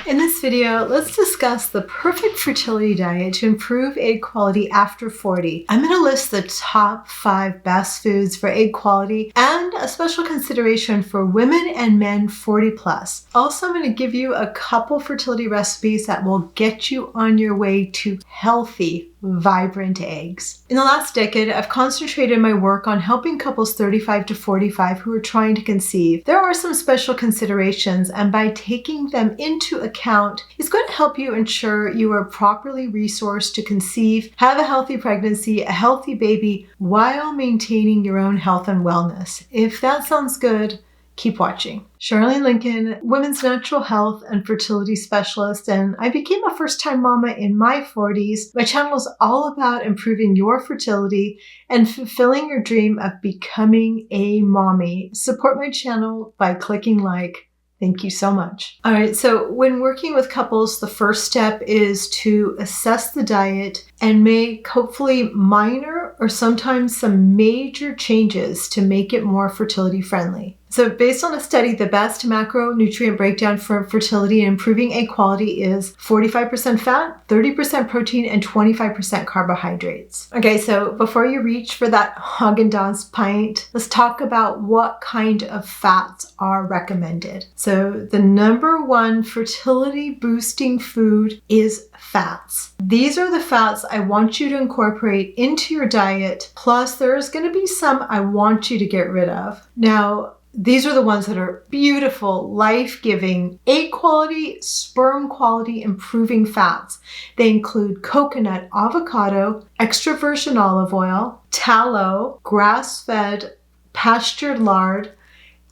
In this video, let's discuss the perfect fertility diet to improve egg quality after 40. I'm going to list the top 5 best foods for egg quality and a special consideration for women and men 40 plus. Also, I'm going to give you a couple fertility recipes that will get you on your way to healthy, vibrant eggs. In the last decade, I've concentrated my work on helping couples 35 to 45 who are trying to conceive. There are some special considerations, and by taking them into account, it's going to help you ensure you are properly resourced to conceive, have a healthy pregnancy, a healthy baby, while maintaining your own health and wellness. If that sounds good, keep watching. Charlene Lincoln, women's natural health and fertility specialist, and I became a first-time mama in my 40s. My channel is all about improving your fertility and fulfilling your dream of becoming a mommy. Support my channel by clicking like. Thank you so much. All right, so when working with couples, the first step is to assess the diet and make hopefully minor or sometimes some major changes to make it more fertility friendly. So based on a study, the best macronutrient breakdown for fertility and improving egg quality is 45% fat, 30% protein, and 25% carbohydrates. Okay, so before you reach for that Haagen-Dazs pint, let's talk about what kind of fats are recommended. So the number one fertility boosting food is fats. These are the fats I want you to incorporate into your diet, plus there's going to be some I want you to get rid of. Now, these are the ones that are beautiful, life-giving, egg quality, sperm quality improving fats. They include coconut, avocado, extra virgin olive oil, tallow, grass-fed pastured lard,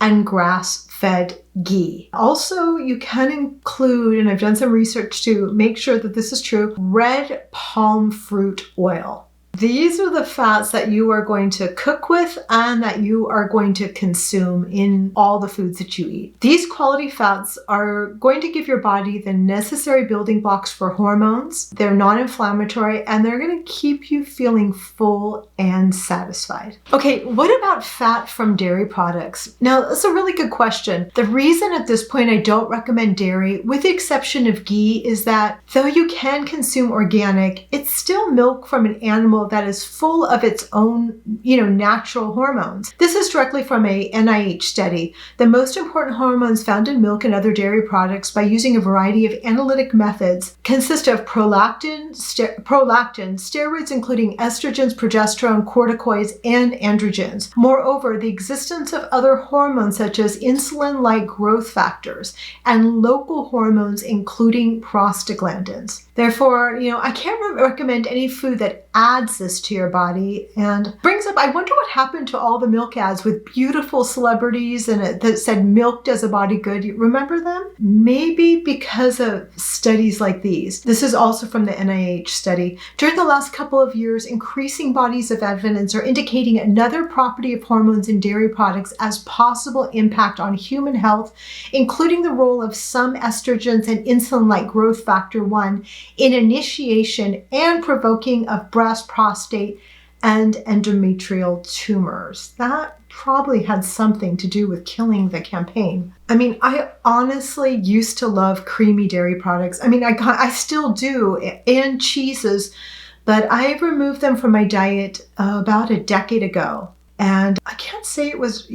and grass-fed ghee. Also, you can include, and I've done some research to make sure that this is true, red palm fruit oil. These are the fats that you are going to cook with and that you are going to consume in all the foods that you eat. These quality fats are going to give your body the necessary building blocks for hormones. They're non-inflammatory and they're going to keep you feeling full and satisfied. Okay, what about fat from dairy products? Now, that's a really good question. The reason at this point I don't recommend dairy, with the exception of ghee, is that though you can consume organic, it's still milk from an animal that is full of its own, natural hormones. This is directly from a NIH study. The most important hormones found in milk and other dairy products by using a variety of analytic methods consist of prolactin, steroids including estrogens, progesterone, corticoids, and androgens. Moreover, the existence of other hormones such as insulin-like growth factors and local hormones including prostaglandins. Therefore, I can't recommend any food that adds this to your body and brings up, I wonder what happened to all the milk ads with beautiful celebrities and that said milk does a body good. You remember them? Maybe because of studies like these. This is also from the NIH study. During the last couple of years, increasing bodies of evidence are indicating another property of hormones in dairy products as possible impact on human health, including the role of some estrogens and insulin-like growth factor 1 in initiation and provoking of breast, prostate, and endometrial tumors. That probably had something to do with killing the campaign. I honestly used to love creamy dairy products. I still do, and cheeses, but I removed them from my diet about a decade ago. And I can't say it was,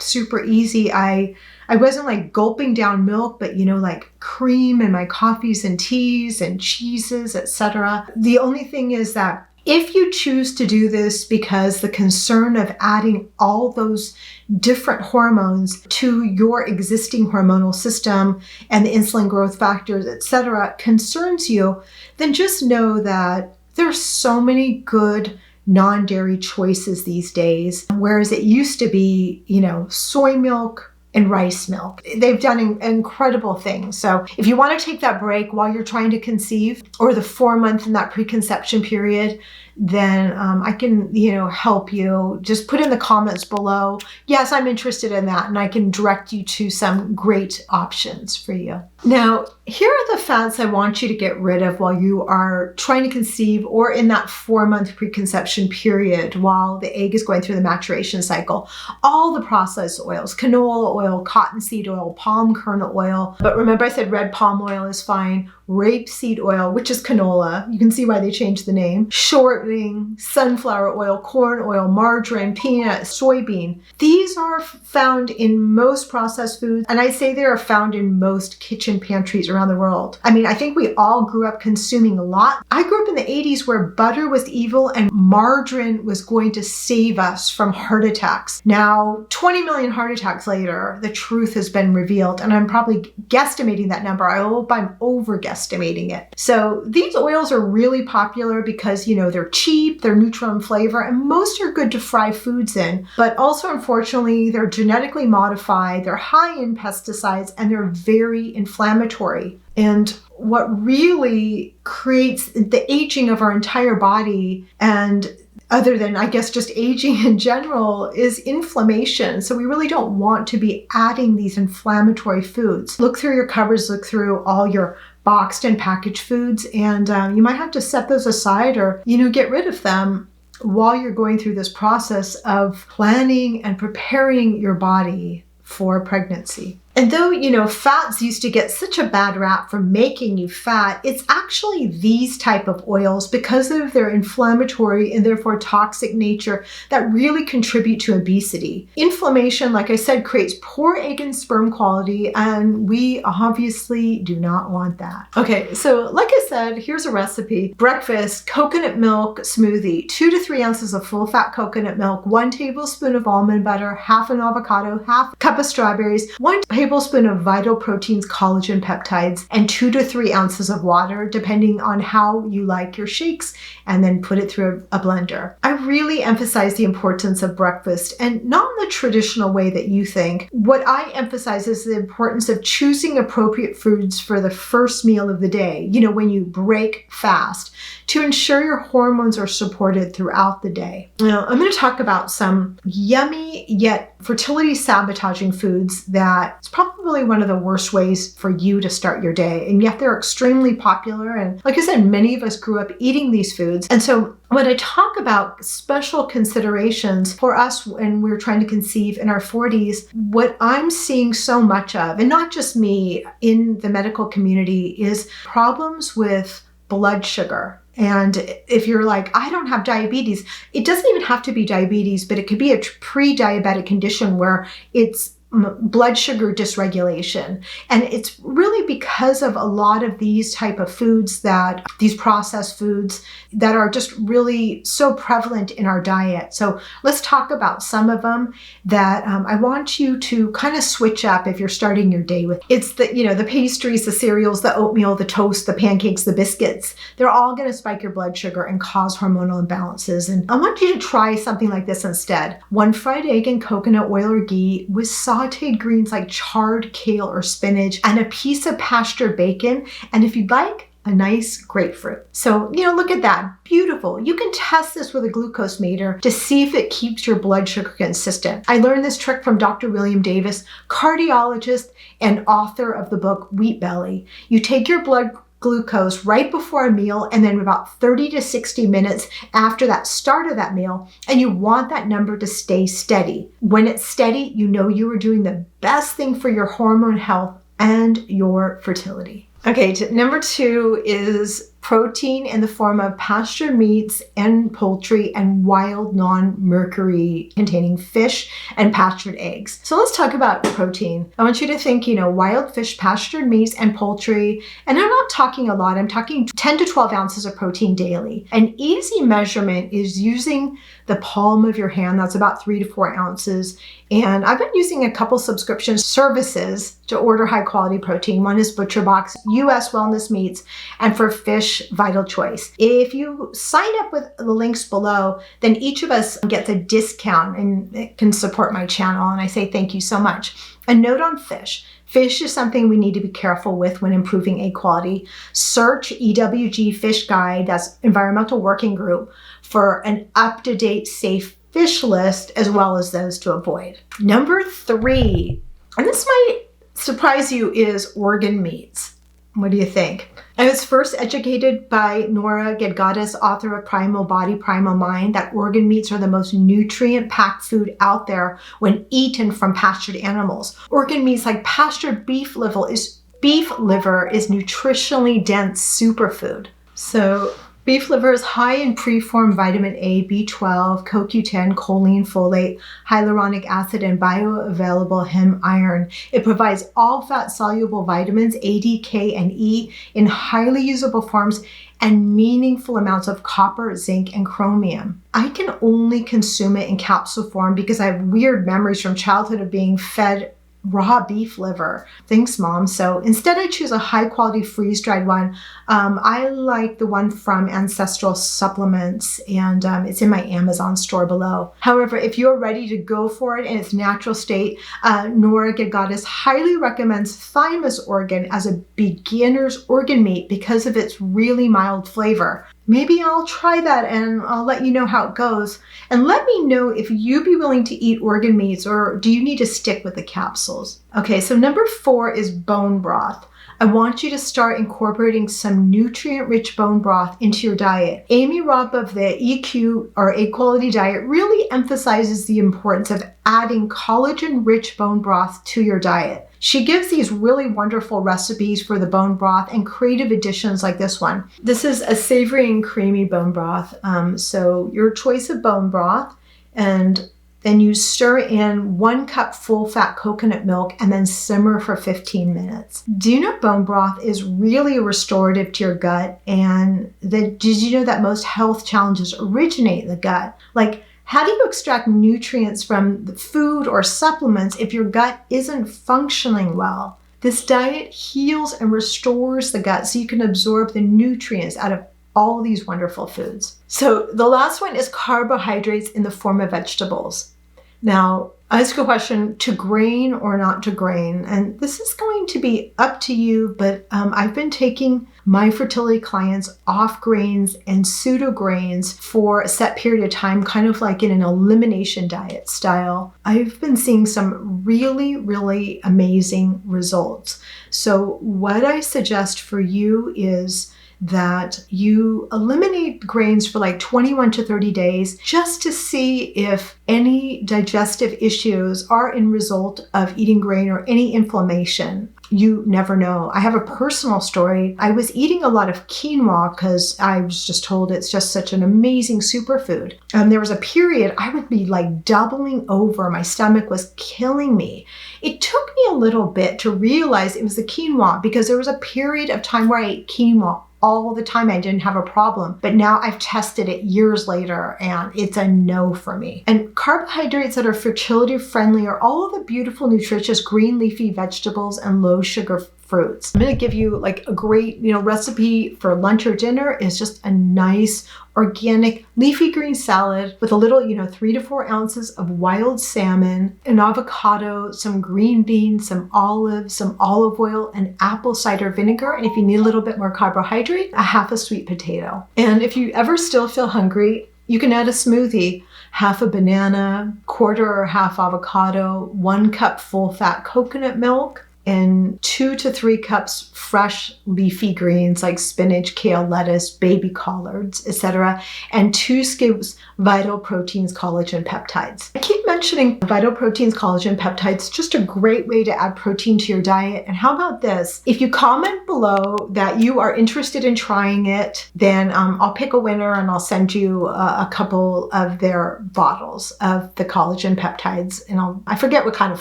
super easy. I wasn't like gulping down milk, but like cream in my coffees and teas and cheeses, etc. The only thing is that if you choose to do this because the concern of adding all those different hormones to your existing hormonal system and the insulin growth factors, etc., concerns you, then just know that there's so many good non-dairy choices these days, whereas it used to be, soy milk and rice milk. They've done incredible things. So if you want to take that break while you're trying to conceive, or the 4 month in that preconception period, then I can, help you. Just put in the comments below, yes, I'm interested in that, and I can direct you to some great options for you. Now, here are the fats I want you to get rid of while you are trying to conceive or in that 4-month preconception period while the egg is going through the maturation cycle. All the processed oils, canola oil, cottonseed oil, palm kernel oil. But remember I said red palm oil is fine. Rapeseed oil, which is canola. You can see why they changed the name. Shortening, sunflower oil, corn oil, margarine, peanut, soybean. These are found in most processed foods, and I say they are found in most kitchen pantries around the world. I mean, I think we all grew up consuming a lot. I grew up in the 80s where butter was evil and margarine was going to save us from heart attacks. Now, 20 million heart attacks later, the truth has been revealed, and I'm probably guesstimating that number. I hope I'm over-guesstimating it. So these oils are really popular because, they're cheap, they're neutral in flavor, and most are good to fry foods in. But also, unfortunately, they're genetically modified, they're high in pesticides, and they're very inflammatory. And what really creates the aging of our entire body, and other than, I guess, just aging in general, is inflammation. So we really don't want to be adding these inflammatory foods. Look through your cupboards, look through all your boxed and packaged foods, and you might have to set those aside or, get rid of them while you're going through this process of planning and preparing your body for pregnancy. And though, fats used to get such a bad rap for making you fat, it's actually these type of oils, because of their inflammatory and therefore toxic nature, that really contribute to obesity. Inflammation, like I said, creates poor egg and sperm quality, and we obviously do not want that. Okay, so like I said, here's a recipe. Breakfast, coconut milk smoothie, 2 to 3 ounces of full fat coconut milk, 1 tablespoon of almond butter, half an avocado, half cup of strawberries, 1 tablespoon of Vital Proteins collagen peptides, and 2 to 3 ounces of water, depending on how you like your shakes, and then put it through a blender. I really emphasize the importance of breakfast, and not in the traditional way that you think. What I emphasize is the importance of choosing appropriate foods for the first meal of the day, when you break fast, to ensure your hormones are supported throughout the day. Now, I'm going to talk about some yummy yet fertility sabotaging foods that it's probably one of the worst ways for you to start your day, and yet they're extremely popular. And like I said, many of us grew up eating these foods. And so when I talk about special considerations for us when we're trying to conceive in our 40s, what I'm seeing so much of, and not just me, in the medical community, is problems with blood sugar. And if you're like, I don't have diabetes, it doesn't even have to be diabetes, but it could be a pre-diabetic condition where it's blood sugar dysregulation. And it's really because of a lot of these type of foods, that these processed foods that are just really so prevalent in our diet. So let's talk about some of them that I want you to kind of switch up if you're starting your day with. It's the pastries, the cereals, the oatmeal, the toast, the pancakes, the biscuits. They're all going to spike your blood sugar and cause hormonal imbalances. And I want you to try something like this instead. 1 fried egg in coconut oil or ghee with sauteed greens like chard, kale, or spinach, and a piece of pastured bacon. And if you'd like, a nice grapefruit. So, look at that. Beautiful. You can test this with a glucose meter to see if it keeps your blood sugar consistent. I learned this trick from Dr. William Davis, cardiologist and author of the book Wheat Belly. You take your blood glucose right before a meal, and then about 30 to 60 minutes after that start of that meal, and you want that number to stay steady. When it's steady, you are doing the best thing for your hormone health and your fertility. Okay, number 2 is protein in the form of pasture meats and poultry and wild non-mercury containing fish and pastured eggs. So let's talk about protein. I want you to think, wild fish, pastured meats, and poultry. And I'm not talking a lot. I'm talking 10 to 12 ounces of protein daily. An easy measurement is using the palm of your hand. That's about 3 to 4 ounces. And I've been using a couple subscription services to order high quality protein. One is ButcherBox, US Wellness Meats, and for fish, Vital Choice. If you sign up with the links below, then each of us gets a discount and it can support my channel. And I say thank you so much. A note on fish. Fish is something we need to be careful with when improving egg quality. Search EWG Fish Guide, that's Environmental Working Group, for an up-to-date safe fish list, as well as those to avoid. Number 3, and this might surprise you, is organ meats. What do you think? I was first educated by Nora Gedgaudas, author of Primal Body, Primal Mind, that organ meats are the most nutrient-packed food out there when eaten from pastured animals. Organ meats like pastured beef liver is nutritionally dense superfood. So beef liver is high in preformed vitamin A, B12, CoQ10, choline, folate, hyaluronic acid, and bioavailable heme iron. It provides all fat-soluble vitamins A, D, K, and E in highly usable forms and meaningful amounts of copper, zinc, and chromium. I can only consume it in capsule form because I have weird memories from childhood of being fed raw beef liver. Thanks, Mom. So instead I choose a high quality freeze-dried one. I like the one from Ancestral Supplements, and it's in my Amazon store below. However, if you're ready to go for it in its natural state, Nora Gedgaudas highly recommends thymus organ as a beginner's organ meat because of its really mild flavor. Maybe I'll try that and I'll let you know how it goes. And let me know if you'd be willing to eat organ meats, or do you need to stick with the capsules? Okay, so number 4 is bone broth. I want you to start incorporating some nutrient-rich bone broth into your diet. Amy Robb of the EQ, or Egg Quality Diet, really emphasizes the importance of adding collagen-rich bone broth to your diet. She gives these really wonderful recipes for the bone broth and creative additions like this one. This is a savory and creamy bone broth. So your choice of bone broth, and then you stir in 1 cup full fat coconut milk and then simmer for 15 minutes. Do you know bone broth is really restorative to your gut? And did you know that most health challenges originate in the gut? Like, how do you extract nutrients from the food or supplements if your gut isn't functioning well? This diet heals and restores the gut so you can absorb the nutrients out of all these wonderful foods. So the last one is carbohydrates in the form of vegetables. Now, I ask a question, to grain or not to grain? And this is going to be up to you, but I've been taking my fertility clients off grains and pseudo grains for a set period of time, kind of like in an elimination diet style. I've been seeing some really, really amazing results. So what I suggest for you is that you eliminate grains for like 21 to 30 days just to see if any digestive issues are in result of eating grain or any inflammation. You never know. I have a personal story. I was eating a lot of quinoa because I was just told it's just such an amazing superfood. There was a period I would be like doubling over. My stomach was killing me. It took me a little bit to realize it was the quinoa because there was a period of time where I ate quinoa all the time. I didn't have a problem, but now I've tested it years later and it's a no for me. And carbohydrates that are fertility friendly are all of the beautiful, nutritious green leafy vegetables and low sugar fruits. I'm going to give you like a great, recipe for lunch or dinner. Is just a nice organic leafy green salad with a little, 3 to 4 ounces of wild salmon, an avocado, some green beans, some olives, some olive oil, and apple cider vinegar. And if you need a little bit more carbohydrate, a half a sweet potato. And if you ever still feel hungry, you can add a smoothie, half a banana, quarter or half avocado, 1 cup full fat coconut milk, and 2 to 3 cups fresh leafy greens like spinach, kale, lettuce, baby collards, etc., and 2 scoops Vital Proteins collagen peptides. I keep mentioning Vital Proteins collagen peptides, just a great way to add protein to your diet. And how about this? If you comment below that you are interested in trying it, then I'll pick a winner and I'll send you a couple of their bottles of the collagen peptides. And I forget what kind of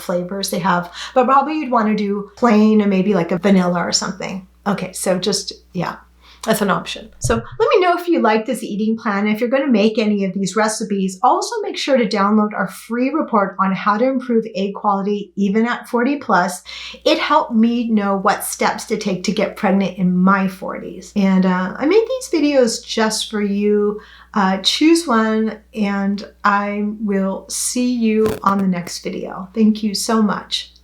flavors they have, but probably you'd want to do plain and maybe like a vanilla or something. Okay, so that's an option. So let me know if you like this eating plan. If you're going to make any of these recipes, also make sure to download our free report on how to improve egg quality even at 40 plus. It helped me know what steps to take to get pregnant in my 40s. And I made these videos just for you. Choose one and I will see you on the next video. Thank you so much.